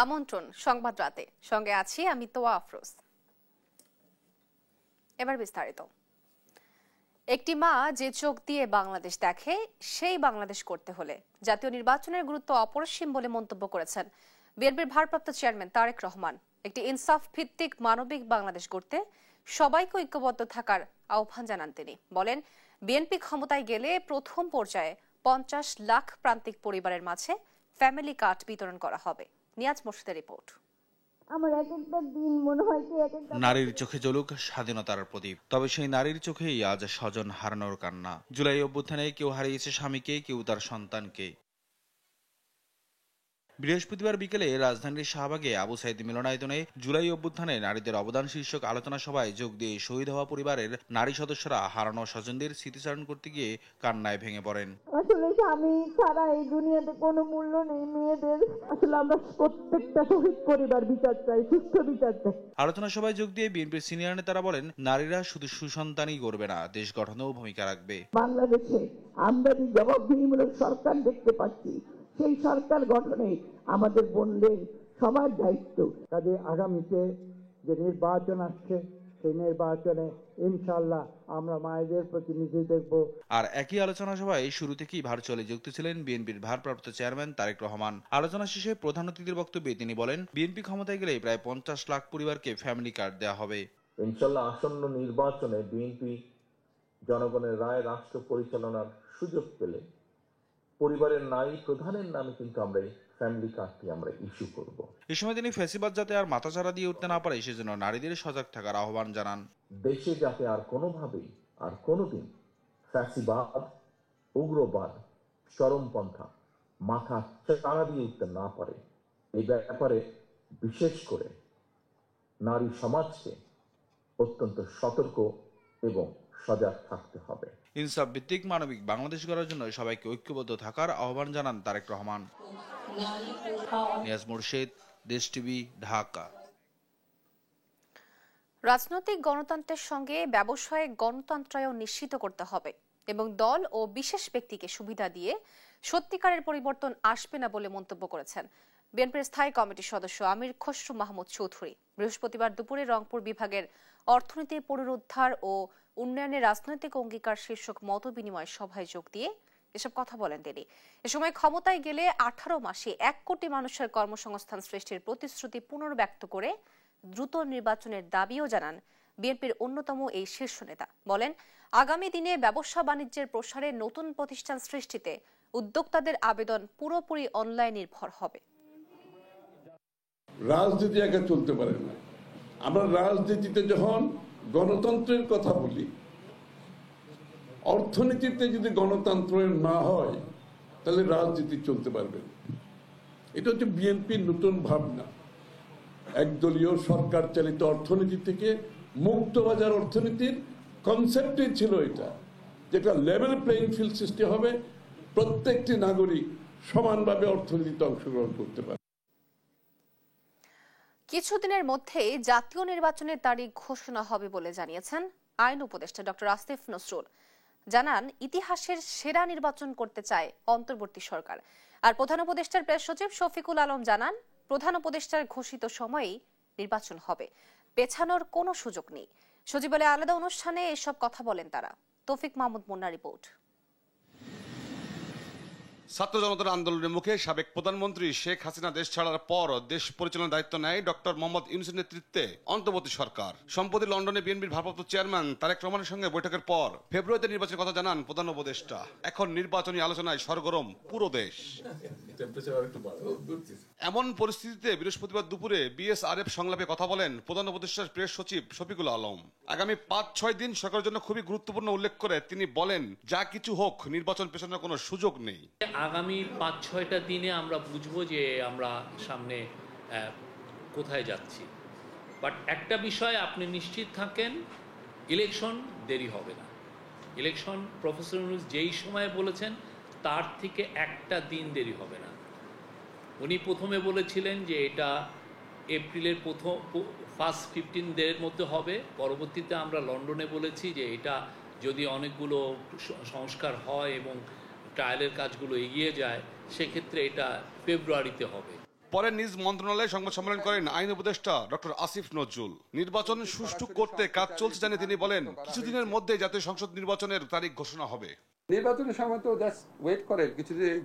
আমন্ত্রণ সংবাদ রাতে, সঙ্গে আছি আমি তোয়া আফরোজ। এবার বিস্তারিত। একটি মা যে চোখ দিয়ে বাংলাদেশ দেখে সেই বাংলাদেশ করতে হলে জাতীয় নির্বাচনের গুরুত্ব অপরিসীম বলে মন্তব্য করেছেন বিএনপির ভারপ্রাপ্ত চেয়ারম্যান তারেক রহমান। একটি ইনসাফ ভিত্তিক মানবিক বাংলাদেশ গড়তে সবাইকে ঐক্যবদ্ধ থাকার আহ্বান জানান তিনি। বলেন, বিএনপি ক্ষমতায় গেলে প্রথম পর্যায়ে 50 লাখ প্রান্তিক পরিবারের মাঝে ফ্যামিলি কার্ড বিতরণ করা হবে। নিয়াজ মোর্শেদের রিপোর্ট। আমার এক একটা দিন মনে হয় কি এক একটা নারীর চোখে জ্বলুক স্বাধীনতার প্রদীপ, তবে সেই নারীর চোখেই আজ স্বজন হারানোর কান্না। জুলাই অভ্যুত্থানে কেউ হারিয়েছে স্বামীকে, কেউ তার সন্তানকে। বৃহস্পতিবার বিকেলে রাজধানীর শাহবাগে আবু সাইদ মিলনায়তনে জুলাই অভ্যুত্থানে নারীদের অবদান শীর্ষক আলোচনা সভায় যোগ দিয়ে শহীদ হওয়া পরিবারের নারী সদস্যরা হারানো স্বজনদের স্মৃতিচারণ করতে গিয়ে কান্নায় ভেঙে পড়েন। আসলে স্বামী ছাড়া এই দুনিয়াতে কোনো মূল্য নেই মেয়েদের। আসলে আমরা প্রত্যেকটা শহীদ পরিবার বিচার চাই, সুস্থ বিচার চাই। আলোচনা সভায় যোগ দিয়ে বিএনপির সিনিয়র নেতারা বলেন, নারীরা শুধু সুসন্তানই গড়বে না, দেশ গঠনেও ভূমিকা রাখবে। বাংলাদেশে আমরা যে জবাবদিহিমূলক সরকার দেখতে পাচ্ছি, সেই সরকার গঠনে আমাদের বোনদের সবার দায়িত্ব। কাজে আগামীতে যে নির্বাচন আসছে, সেই নির্বাচনে ইনশাআল্লাহ আমরা মায়েদের প্রতিনিধি দেখব। আর একই আলোচনা সভায় শুরু থেকেই ভার্চুয়ালি যুক্ত ছিলেন বিএনপির ভারপ্রাপ্ত চেয়ারম্যান তারেক রহমান। আলোচনা শেষে প্রধান অতিথির বক্তব্যে তিনি বলেন, বিএনপি ক্ষমতায় গেলে প্রায় 50 লাখ পরিবারকে ফ্যামিলি কার্ড দেওয়া হবে। ইনশাআল্লাহ আসন্ন নির্বাচনে বিএনপি জনগণের রায় রাষ্ট্র পরিচালনার সুযোগ পেলে পরিবারের নারী প্রধানের নামে কিন্তু আমরা ফ্যামিলি কার্ডটি আমরা ইস্যু করব। এই সময় তিনি ফ্যাসিবাদ যাতে আর মাথাচাড়া দিয়ে উঠতে না পারে সেজন্য নারীদের সজাগ থাকার আহ্বান জানান। দেশে যাতে আর কোনোভাবেই আর কোনোদিন ফ্যাসিবাদ, উগ্রবাদ, চরমপন্থা মাথা চাড়া দিয়ে উঠতে না পারে, এই ব্যাপারে বিশেষ করে নারী সমাজকে অত্যন্ত সতর্ক এবং সজাগ থাকতে হবে। ইনসাফ ভিত্তিক মানবিক বাংলাদেশ গড়ার জন্য সবাইকে ঐক্যবদ্ধ থাকার আহ্বান জানান তারেক রহমান। নিয়াজ মোর্শেদ, দেশ টিভি, ঢাকা। রাজনৈতিক গণতন্ত্রের সঙ্গে ব্যবসায়িক গণতন্ত্রায়ন নিশ্চিত করতে হবে এবং দল ও বিশেষ ব্যক্তিকে সুবিধা দিয়ে সত্যিকারের পরিবর্তন আসবে না বলে মন্তব্য করেছেন বিএনপির স্থায়ী কমিটির সদস্য আমির খসরু মাহমুদ চৌধুরী। বৃহস্পতিবার দুপুরে রংপুর বিভাগের অর্থনীতির পুনরুদ্ধার ও উন্নয়নের রাজনৈতিক অঙ্গীকার শীর্ষক মত বিনিময় সভায় যোগ দিয়ে এসব কথা বলেন তিনি। এ সময় ক্ষমতায় গেলে 18 মাসে 1 কোটি মানুষের কর্মসংস্থান সৃষ্টির প্রতিশ্রুতি পুনর্ব্যক্ত করে দ্রুত নির্বাচনের দাবিও জানান বিএনপির অন্যতম এই শীর্ষ নেতা। বলেন, আগামী দিনে ব্যবসা বাণিজ্যের প্রসারে নতুন প্রতিষ্ঠান সৃষ্টিতে উদ্যোক্তাদের আবেদন পুরোপুরি অনলাইন নির্ভর হবে। রাজনীতি একা চলতে পারে না। আমরা রাজনীতিতে যখন গণতন্ত্রের কথা বলি, অর্থনীতিতে যদি গণতন্ত্র না হয় তাহলে রাজনীতি চলতে পারবে না। এটা হচ্ছে বিএনপির নতুন ভাবনা। একদলীয় সরকার চালিত অর্থনীতি থেকে মুক্ত বাজার অর্থনীতির কনসেপ্টই ছিল এটা, যেটা লেভেল প্লেইং ফিল্ড সৃষ্টি হবে, প্রত্যেকটি নাগরিক সমানভাবে অর্থনীতিতে অংশগ্রহণ করতে পারে। কিছুদিনের মধ্যেই জাতীয় নির্বাচনের তারিখ ঘোষণা হবে বলে জানিয়েছেন আইন উপদেষ্টা ডক্টর আসিফ নজরুল। জানান, ইতিহাসের সেরা নির্বাচন করতে চায় অন্তর্বর্তী সরকার। আর প্রধান উপদেষ্টার প্রেস সচিব শফিকুল আলম জানান, প্রধান উপদেষ্টার ঘোষিত সময়েই নির্বাচন হবে, পেছানোর কোনো সুযোগ নেই। সচিবালয়ে আলাদা অনুষ্ঠানে এসব কথা বলেন তারা। তৌফিক মাহমুদ মুন্না রিপোর্ট। ছাত্র জনতার আন্দোলনের মুখে সাবেক প্রধানমন্ত্রী শেখ হাসিনা দেশ ছাড়ার পর দেশ পরিচালনার দায়িত্ব নেয় ডক্টর মোহাম্মদ ইউনূসের নেতৃত্বে অন্তর্বর্তী সরকার। সম্প্রতি লন্ডনে বিএনপির ভারপ্রাপ্ত চেয়ারম্যান তারেক রহমানের সঙ্গে বৈঠকের পর ফেব্রুয়ারিতে নির্বাচনের কথা জানান প্রধান উপদেষ্টা। এখন নির্বাচনী আলোচনায় সরগরম পুরো দেশ। এমন পরিস্থিতিতে বৃহস্পতিবার দুপুরে বিএসআরএফ সংলাপে কথা বলেন প্রধান উপদেষ্টার প্রেস সচিব শফিকুল আলম। আগামী 5-6 দিন সরকারের জন্য খুবই গুরুত্বপূর্ণ উল্লেখ করে তিনি বলেন, যা কিছু হোক নির্বাচন পেছানোর কোনো সুযোগ নেই। আগামী 5-6টা দিনে আমরা বুঝবো যে আমরা সামনে কোথায় যাচ্ছি। বাট একটা বিষয় আপনি নিশ্চিত থাকেন, ইলেকশন দেরি হবে না। ইলেকশন প্রফেসর ইউনূস যেই সময়ে বলেছেন তার থেকে একটা দিন দেরি হবে না। উনি প্রথমে বলেছিলেন যে এটা এপ্রিলের ফার্স্ট 15 ডের মধ্যে হবে। পরবর্তীতে আমরা লন্ডনে বলেছি যে এটা যদি অনেকগুলো সংস্কার হয় এবং ট্রায়ালের কাজগুলো এগিয়ে যায়, সেক্ষেত্রে এটা ফেব্রুয়ারিতে হবে। পরে নিজ মন্ত্রণালয়ে সংবাদ সম্মেলন করেন আইন উপদেষ্টা ডক্টর আসিফ নজরুল। নির্বাচন সুষ্ঠু করতে কাজ চলছে জানিয়ে তিনি বলেন, কিছুদিনের মধ্যে জাতীয় সংসদ নির্বাচনের তারিখ ঘোষণা হবে। নির্বাচনের সময় তো জাস্ট ওয়েট করেন,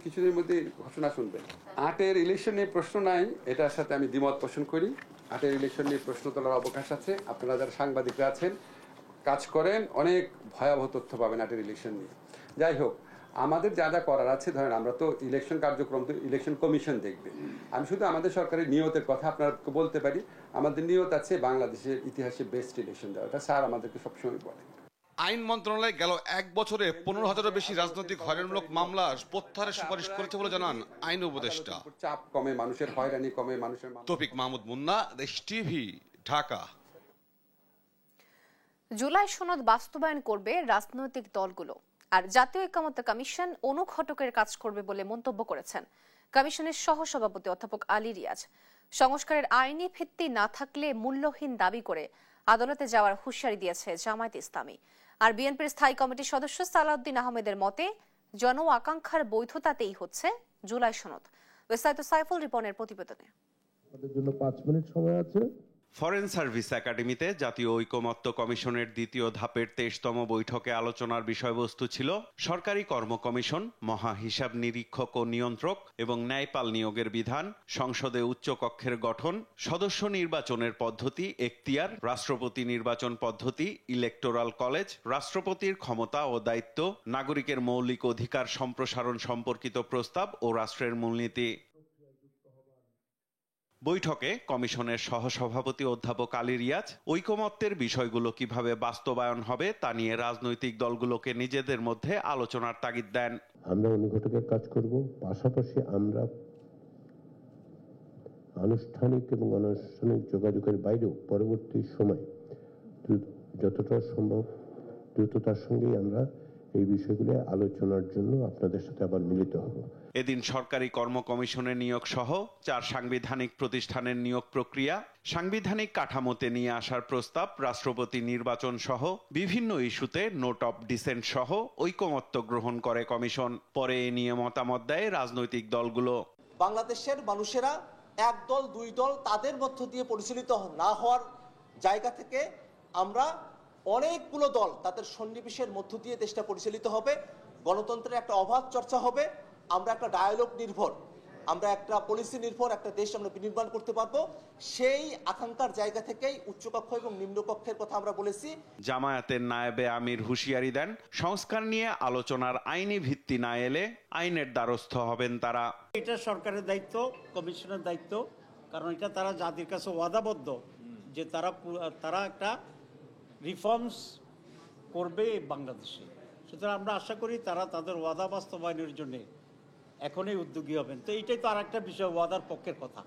কিছুদিনের মধ্যে ঘোষণা শুনবেন। 8-এর ইলেকশন নিয়ে প্রশ্ন নাই, এটার সাথে আমি দ্বিমত পোষণ করি। 8-এর ইলেকশন নিয়ে প্রশ্ন তোলার অবকাশ আছে। আপনারা যারা সাংবাদিকরা আছেন, কাজ করেন, অনেক ভয়াবহ তথ্য পাবেন 8-এর ইলেকশন নিয়ে। যাই হোক, আমাদের যা যা করার আছে, ধরেন আমরা তো ইলেকশন কার্যক্রম তো ইলেকশন কমিশন দেখবে। আমি শুধু আমাদের সরকারের নিয়তের কথা আপনাকে বলতে পারি। আমাদের নিয়ত আছে বাংলাদেশের ইতিহাসে বেস্ট ইলেকশন দেওয়া, এটা স্যার আমাদেরকে সবসময় বলে। আইন মন্ত্রণালয় গেল 1 বছরে 15,000-এরও বেশি রাজনৈতিক হয়রানিমূলক মামলা প্রত্যাহারের সুপারিশ করেছে বলে জানান আইন উপদেষ্টা। চাপ কমে, মানুষের হয়রানি কমে, মানুষের। তৌফিক মাহমুদ মুন্না, দেশ টিভি, ঢাকা। জুলাই সনদ বাস্তবায়ন করবে রাজনৈতিক দলগুলো, আর জাতীয় ঐকমত্য কমিশন অনুঘটকের কাজ করবে বলে মন্তব্য করেছেন কমিশনের সহসভাপতি অধ্যাপক আলী রিয়াজ। সংস্কারের আইনি ভিত্তি না থাকলে মূল্যহীন দাবি করে আদালতে যাওয়ার হুঁশিয়ারি দিয়েছে জামায়াতে ইসলামী। আর বিএনপির স্থায়ী কমিটির সদস্য সালাউদ্দিন আহমেদের মতে, জন আকাঙ্ক্ষার বৈধতাতেই হচ্ছে জুলাই সনদ। বিস্তারিত সাইফুল রিপনের প্রতিবেদনে। আমাদের জন্য 5 মিনিট সময় আছে। ফরেন সার্ভিস একাডেমিতে জাতীয় ঐকমত্য কমিশনের দ্বিতীয় ধাপের 23তম বৈঠকে আলোচনার বিষয়বস্তু ছিল সরকারি কর্ম কমিশন, মহা হিসাব নিরীক্ষক ও নিয়ন্ত্রক এবং ন্যায়পাল নিয়োগের বিধান, সংসদে উচ্চকক্ষের গঠন, সদস্য নির্বাচনের পদ্ধতি, এখতিয়ার, রাষ্ট্রপতি নির্বাচন পদ্ধতি, ইলেকটোরাল কলেজ, রাষ্ট্রপতির ক্ষমতা ও দায়িত্ব, নাগরিকের মৌলিক অধিকার সম্প্রসারণ সম্পর্কিত প্রস্তাব ও রাষ্ট্রের মূলনীতি। বৈঠকে কমিশনের সহসভাপতি অধ্যাপক আলী রিয়াজ ঐকমত্যের বিষয়গুলো কিভাবে বাস্তবায়ন হবে তা নিয়ে রাজনৈতিক দলগুলোকে নিজেদের মধ্যে আলোচনার তাগিদ দেন। আমরা অনুঘটকের কাজ করব, পাশাপাশি আমরা আনুষ্ঠানিক এবং অনানুষ্ঠানিক যোগাযোগের বাইরেও পরবর্তী সময় যতটা সম্ভব দ্রুততার সঙ্গেই আমরা এই বিষয়গুলো আলোচনার জন্য আপনাদের সাথে আবার মিলিত হব। এদিন সরকারি কর্ম কমিশনের নিয়োগ সহ 4 সাংবিধানিক প্রতিষ্ঠানের নিয়োগ প্রক্রিয়া, সাংবিধানিক কাঠামোতে নিয়ে আসার প্রস্তাব, রাষ্ট্রপতি নির্বাচন সহ বিভিন্ন ইস্যুতে নোট অফ ডিসেন্ট সহ ঐকমত্য গ্রহণ করে কমিশন। পরে এ নিয়ে মতামত দেয় রাজনৈতিক দলগুলো। বাংলাদেশের মানুষেরা এক দল দুই দল তাদের মধ্য দিয়ে পরিচালিত না হওয়ার জায়গা থেকে আমরা অনেকগুলো দল তাদের সন্নিবেশের মধ্য দিয়ে দেশটা পরিচালিত হবে। গণতন্ত্রের একটা অবাধ চর্চা হবে। আমরা একটা ডায়ালগ নির্ভর, আমরা একটা পলিসি নির্ভর একটা দেশ আমরা বিনির্মাণ করতে পারবো। সেই আকাঙ্ক্ষার জায়গা থেকেই উচ্চকক্ষ এবং নিম্নকক্ষের কথা আমরা বলেছি। জামায়াতের নায়েবে আমির হুঁশিয়ারি দেন, সংস্কার নিয়ে আলোচনার আইনি ভিত্তি না এলে আইনের দ্বারস্থ হবেন তারা। এটা সরকারের দায়িত্ব, কমিশনের দায়িত্ব, কারণ এটা তারা জাতির কাছে ওয়াদাবদ্ধ যে তারা একটা রিফর্মস করবে বাংলাদেশে। সুতরাং আমরা আশা করি তারা তাদের ওয়াদা বাস্তবায়নের জন্য এখনই উদ্যোগী হবেন। তো এইটাই তো আর একটা বিষয়, ওয়াদার পক্ষের কথা।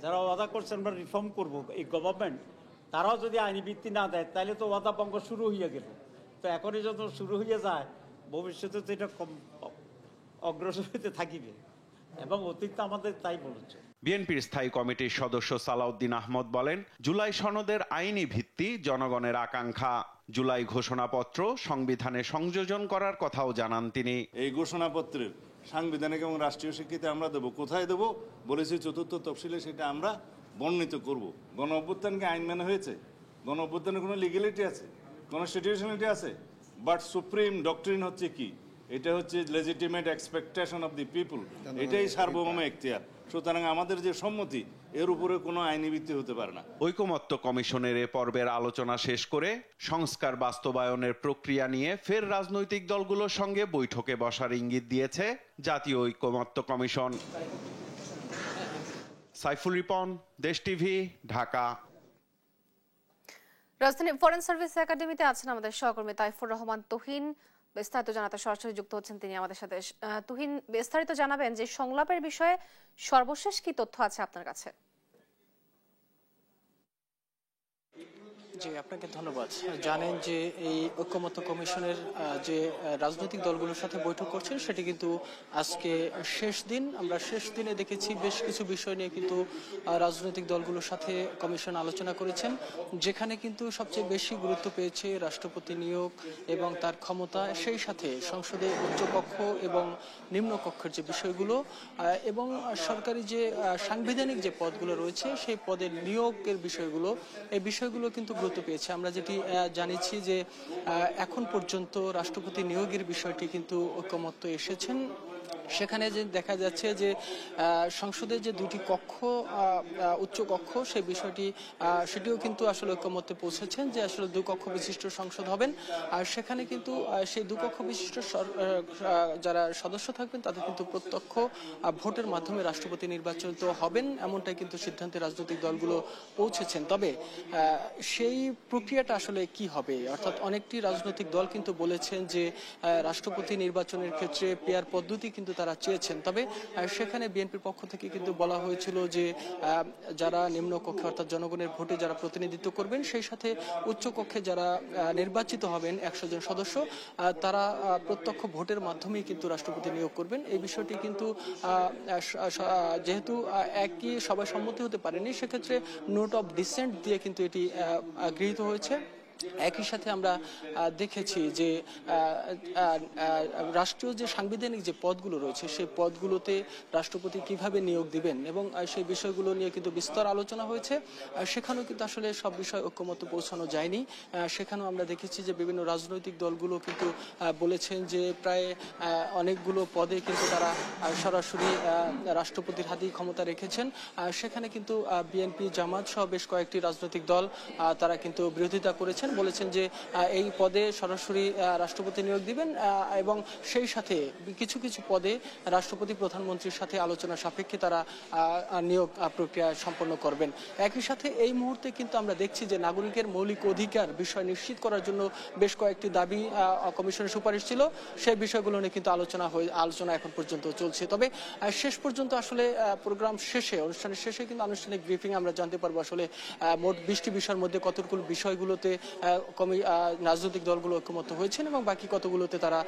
যারা ওয়াদা করছেন আমরা রিফর্ম করব, এই গভর্নমেন্ট, তারাও যদি আইনি ভিত্তি না দেয় তাহলে তো ওয়াদা ভঙ্গ শুরু হয়ে গেল। তো এখনই যত শুরু হয়ে যায়, ভবিষ্যতে তো এটা অগ্রসর হতে থাকিবে, এবং অতীত আমাদের তাই বলেছে। বিএনপির স্থায়ী কমিটির সদস্য সালাউদ্দিন আহমদ বলেন, জুলাই সনদের আইনি ভিত্তি জনগণের আকাঙ্ক্ষা। জুলাই ঘোষণাপত্র সংবিধানে সংযোজন করার কথাও জানান তিনি। এই ঘোষণাপত্রের সাংবিধানিক এবং রাষ্ট্রীয় স্বীকৃতি আমরা দেবো। কোথায় দেবো বলেছি, 4র্থ তফসিলে সেটা আমরা বর্ণিত করব। গণ অভ্যুত্থানকে আইন মেনে হয়েছে? গণ অভ্যুত্থানের কোনো লিগ্যালিটি আছে, কনস্টিটিউশনালিটি আছে? বাট সুপ্রিম ডক্ট্রিন হচ্ছে কি? এটা হচ্ছে legitimate expectation of the people, এটাই সার্বভৌম এখতিয়ার। সুতরাং আমাদের যে সম্মতি, এর উপরে কোনো আইনি ভিত্তি হতে পারে না। ঐকমত্য কমিশনের এ পর্বের আলোচনা শেষ করে সংস্কার বাস্তবায়নের প্রক্রিয়া নিয়ে ফের রাজনৈতিক দলগুলোর সঙ্গে বৈঠকে বসার ইঙ্গিত দিয়েছে জাতীয় ঐকমত্য কমিশন। সাইফুল রিপন, দেশ টিভি, ঢাকা। রাজধানী ফরেন সার্ভিস একাডেমিতে আছেন আমাদের সহকর্মী তাইফুর রহমান তুহিন। বিস্তারিত জানাতে সরাসরি যুক্ত হচ্ছেন তিনি আমাদের সাথে। তুহিন, বিস্তারিত জানাবেন যে সংলাপের বিষয়ে সর্বশেষ কি তথ্য আছে আপনার কাছে? জি, আপনাকে ধন্যবাদ। জানেন যে এই ঐকমত্য কমিশনের যে রাজনৈতিক দলগুলোর সাথে বৈঠক করছেন সেটি কিন্তু আজকে শেষ দিন। আমরা শেষ দিনে দেখেছি বেশ কিছু বিষয় নিয়ে কিন্তু রাজনৈতিক দলগুলোর সাথে কমিশন আলোচনা করেছেন, যেখানে কিন্তু সবচেয়ে বেশি গুরুত্ব পেয়েছে রাষ্ট্রপতি নিয়োগ এবং তার ক্ষমতা, সেই সাথে সংসদে উচ্চকক্ষ এবং নিম্নকক্ষের যে বিষয়গুলো এবং সরকারি যে সাংবিধানিক যে পদগুলো রয়েছে সেই পদের নিয়োগের বিষয়গুলো, এই বিষয়গুলো কিন্তু গুরুত্ব পেয়েছে। আমরা যেটি জানিছি যে এখন পর্যন্ত রাষ্ট্রপতি নিয়োগের বিষয়টি কিন্তু ঐকমত্য এসেছেন। সেখানে যে দেখা যাচ্ছে যে সংসদের যে দুটি কক্ষ, উচ্চ কক্ষ, সেই বিষয়টি সেটিও কিন্তু আসলে ঐকমত্যে পৌঁছেছেন যে আসলে দুকক্ষ বিশিষ্ট সংসদ হবেন। আর সেখানে কিন্তু সেই দুকক্ষ বিশিষ্ট যারা সদস্য থাকবেন তাদের কিন্তু প্রত্যক্ষ ভোটের মাধ্যমে রাষ্ট্রপতি নির্বাচিত হবেন, এমনটাই কিন্তু সিদ্ধান্তে রাজনৈতিক দলগুলো পৌঁছেছেন। তবে সেই প্রক্রিয়াটা আসলে কি হবে, অর্থাৎ অনেকটি রাজনৈতিক দল কিন্তু বলেছেন যে রাষ্ট্রপতি নির্বাচনের ক্ষেত্রে পেয়ার পদ্ধতি কিন্তু তারা চেয়েছেন। তবে সেখানে বিএনপির পক্ষ থেকে কিন্তু বলা হয়েছিল যে যারা নিম্নকক্ষে অর্থাৎ জনগণের ভোটে যারা প্রতিনিধিত্ব করবেন, সেই সাথে উচ্চকক্ষে যারা নির্বাচিত হবেন 100 জন সদস্য, তারা প্রত্যক্ষ ভোটের মাধ্যমেই কিন্তু রাষ্ট্রপতি নিয়োগ করবেন। এই বিষয়টি কিন্তু যেহেতু একই সবাই সম্মতি হতে পারেনি, সেক্ষেত্রে নোট অফ ডিসেন্ট দিয়ে কিন্তু এটি গৃহীত হয়েছে। একই সাথে আমরা দেখেছি যে রাষ্ট্রীয় যে সাংবিধানিক যে পদগুলো রয়েছে সেই পদগুলোতে রাষ্ট্রপতি কিভাবে নিয়োগ দিবেন এবং সেই বিষয়গুলো নিয়ে কিন্তু বিস্তর আলোচনা হয়েছে। সেখানেও কিন্তু আসলে সব বিষয় ঐকমত্য পৌঁছানো যায়নি। সেখানেও আমরা দেখেছি যে বিভিন্ন রাজনৈতিক দলগুলো কিন্তু বলেছেন যে প্রায় অনেকগুলো পদে কিন্তু তারা সরাসরি রাষ্ট্রপতির হাতেই ক্ষমতা রেখেছেন। সেখানে কিন্তু বিএনপি, জামাত সহ বেশ কয়েকটি রাজনৈতিক দল তারা কিন্তু বিরোধিতা করেছেন, বলেছেন যে এই পদে সরাসরি রাষ্ট্রপতি নিয়োগ দিবেন এবং সেই সাথে কিছু কিছু পদে রাষ্ট্রপতি প্রধানমন্ত্রীর সাথে আলোচনা সাপেক্ষে তারা নিয়োগ প্রক্রিয়া সম্পন্ন করবেন। একই সাথে এই মুহূর্তে কিন্তু আমরা দেখছি যে নাগরিকের মৌলিক অধিকার বিষয় নিশ্চিত করার জন্য বেশ কয়েকটি দাবি কমিশনের সুপারিশ ছিল, সেই বিষয়গুলো নিয়ে কিন্তু আলোচনা এখন পর্যন্ত চলছে। তবে শেষ পর্যন্ত আসলে প্রোগ্রাম শেষে, অনুষ্ঠানের শেষে কিন্তু আনুষ্ঠানিক ব্রিফিং আমরা জানতে পারবো আসলে মোট 20টি বিষয়ের মধ্যে কতগুলো বিষয়গুলোতে রাজনৈতিক দলগুলো ঐকমত্য হয়েছেন এবং বাকি কতগুলোতে তারা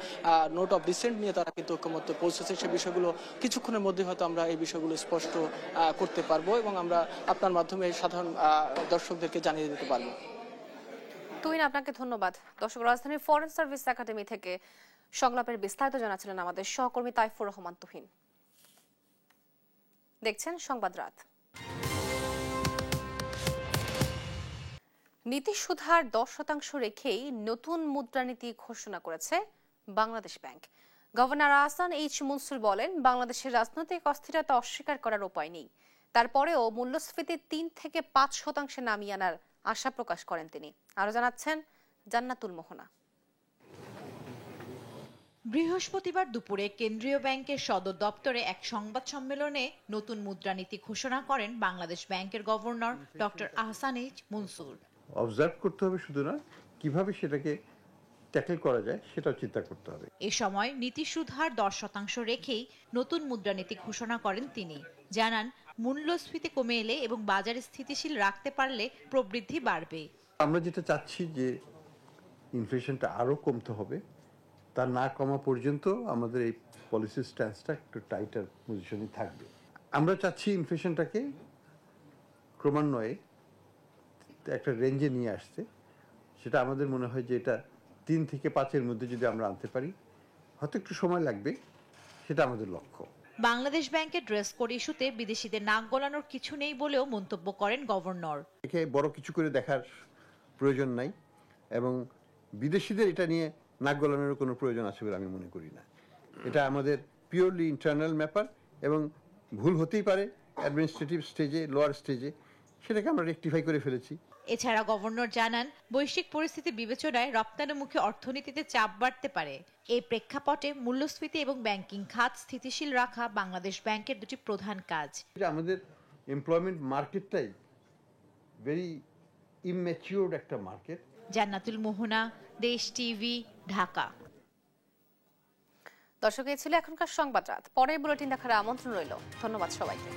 নোট অফ ডিসেন্ট নিয়ে তারা কিন্তু ঐকমত্য পৌঁছেছে। সে বিষয়গুলো কিছুক্ষণের মধ্যে হয়তো আমরা এই বিষয়গুলো স্পষ্ট করতে পারবো এবং আমরা আপনার মাধ্যমে সাধারণ দর্শকদেরকে জানিয়ে দিতে পারবো। তুহিন, আপনাকে ধন্যবাদ। দর্শক, রাজধানীর ফরেন সার্ভিস একাডেমি থেকে সংলাপের বিস্তারিত জানাচ্ছিলেন আমাদের সহকর্মী তাইফুর রহমান তুহিন। দেখছেন সংবাদ রাত। নীতি সুধার 10% রেখেই নতুন মুদ্রানীতি ঘোষণা করেছে Bangladesh bank. Governor Ahsan H Mansur বলেন, বাংলাদেশের রাজনৈতিক অস্থিরতা অস্বীকার করার উপায় নেই। তারপরেও মূল্যস্ফীতি 3 থেকে 5% নামিয়ে আনার আশা প্রকাশ করেন তিনি। আরো জানাচ্ছেন জান্নাতুল মোহনা। বৃহস্পতিবার দুপুরে কেন্দ্রীয় ব্যাংকের সদর দপ্তরে এক সংবাদ সম্মেলনে নতুন মুদ্রানীতি ঘোষণা করেন বাংলাদেশ ব্যাংকের governor doctor Ahsan H Mansur. Observe করতে হবে শুধু না, কিভাবে সেটাকে ট্যাকল করা যায় সেটাও চিন্তা করতে হবে। এ সময় নীতি সুদ হার 10% রেখেই নতুন মুদ্রানীতি ঘোষণা করেন তিনি। জানান, মূল্যস্ফীতি কমে এলে এবং বাজারে স্থিতিশীল রাখতে পারলে প্রবৃদ্ধি বাড়বে। আমরা যেটা চাচ্ছি যে ইনফ্লেশনটা আরো কমতে হবে, তা না কমা পর্যন্ত আমাদের এই পলিসি স্ট্যান্সটা একটু টাইটার পজিশনে থাকবে। আমরা চাচ্ছি ইনফ্লেশনটাকে ক্রমান্বয়ে একটা রেঞ্জে নিয়ে আসতে। সেটা আমাদের মনে হয় যে এটা 3 থেকে 5-এর মধ্যে যদি আমরা আনতে পারি, হয়তো একটু সময় লাগবে, সেটা আমাদের লক্ষ্য। বাংলাদেশ ব্যাংকের ড্রেস কোড ইস্যুতে বিদেশিদের নাক গলানোর কিছু নেই বলেও মন্তব্য করেন গভর্নর। একে বড় কিছু করে দেখার প্রয়োজন নাই এবং বিদেশিদের এটা নিয়ে নাক গলানোর কোনো প্রয়োজন আছে বলে আমি মনে করি না। এটা আমাদের পিওরলি ইন্টারনাল ব্যাপার এবং ভুল হতেই পারে অ্যাডমিনিস্ট্রেটিভ স্টেজে, লোয়ার স্টেজে, সেটাকে আমরা রেকটিফাই করে ফেলেছি। এছাড়া গভর্নর জানান, বৈশ্বিক পরিস্থিতি বিবেচনায় রপ্তানিমুখী অর্থনীতিতে চাপ বাড়তে পারে। এই প্রেক্ষাপটে মূল্যস্ফীতি এবং ব্যাংকিং খাত স্থিতিশীল রাখা বাংলাদেশ ব্যাংকের দুটি প্রধান কাজ। আমাদের এমপ্লয়মেন্ট মার্কেটটাই ভেরি ইম্যাচিউরড একটা মার্কেট। জান্নাতুল মোহনা, দেশ টিভি, ঢাকা। দর্শক, এই ছিল এখনকার সংবাদ রাত। পরের বুলেটিন দেখার আমন্ত্রণ রইল। ধন্যবাদ সবাইকে।